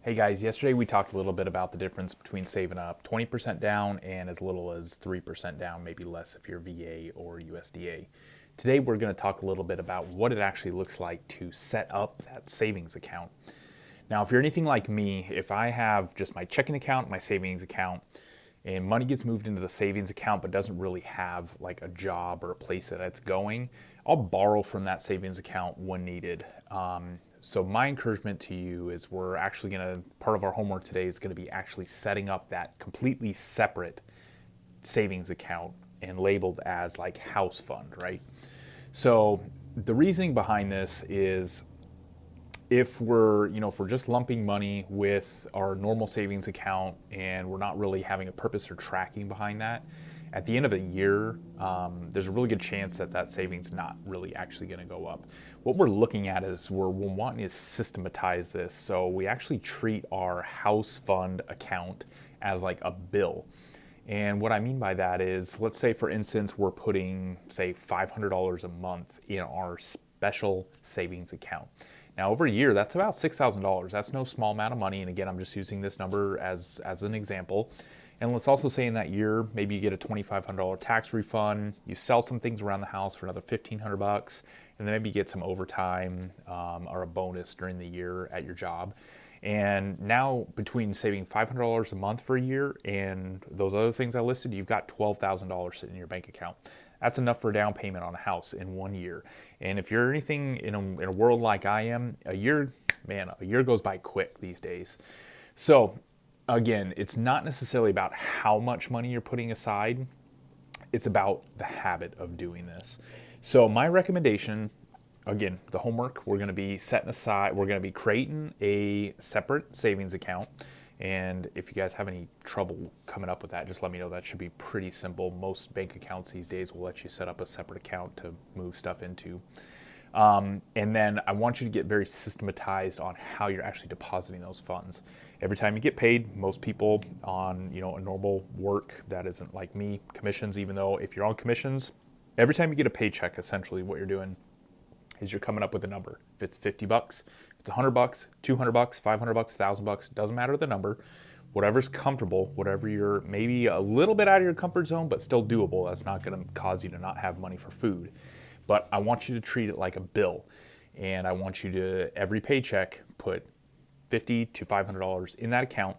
Hey guys, yesterday we talked a little bit about the difference between saving up 20% down and as little as 3% down, maybe less if you're VA or USDA. Today we're going to talk a little bit about what it actually looks like to set up that savings account. Now, if you're anything like me, if I have just my checking account, my savings account, and money gets moved into the savings account but doesn't really have like a job or a place that it's going, I'll borrow from that savings account when needed. So my encouragement to you is we're actually going to, part of our homework today is going to be actually setting up that completely separate savings account and labeled as like house fund, right? So the reasoning behind this is if we're just lumping money with our normal savings account and we're not really having a purpose or tracking behind that, at the end of a year, there's a really good chance that that savings not really actually going to go up. What we're looking at is we're wanting to systematize this, so we actually treat our house fund account as like a bill. And what I mean by that is, let's say for instance, we're putting, say, $500 a month in our special savings account. Now, over a year, that's about $6,000. That's no small amount of money. And again, I'm just using this number as an example. And let's also say in that year, maybe you get a $2,500 tax refund. You sell some things around the house for another $1,500, and then maybe you get some overtime or a bonus during the year at your job. And now, between saving $500 a month for a year and those other things I listed, you've got $12,000 sitting in your bank account. That's enough for a down payment on a house in 1 year. And if you're anything in a world like I am, a year goes by quick these days. So, again, it's not necessarily about how much money you're putting aside, it's about the habit of doing this. So, my recommendation, again, the homework, we're going to be setting aside, we're going to be creating a separate savings account. And if you guys have any trouble coming up with that, just let me know. That should be pretty simple. Most bank accounts these days will let you set up a separate account to move stuff into. And then I want you to get very systematized on how you're actually depositing those funds. Every time you get paid, most people on a normal work that isn't like me, commissions, even though if you're on commissions, every time you get a paycheck, essentially what you're doing is you're coming up with a number. If it's $50, if it's $100, $200, $500, $1,000, doesn't matter the number. Whatever's comfortable, whatever you're maybe a little bit out of your comfort zone, but still doable. That's not going to cause you to not have money for food. But I want you to treat it like a bill. And I want you to, every paycheck, put $50 to $500 in that account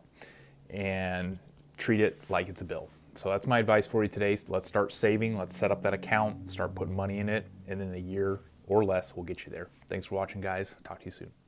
and treat it like it's a bill. So that's my advice for you today. Let's start saving. Let's set up that account, start putting money in it, and in a year or less, we'll get you there. Thanks for watching, guys. Talk to you soon.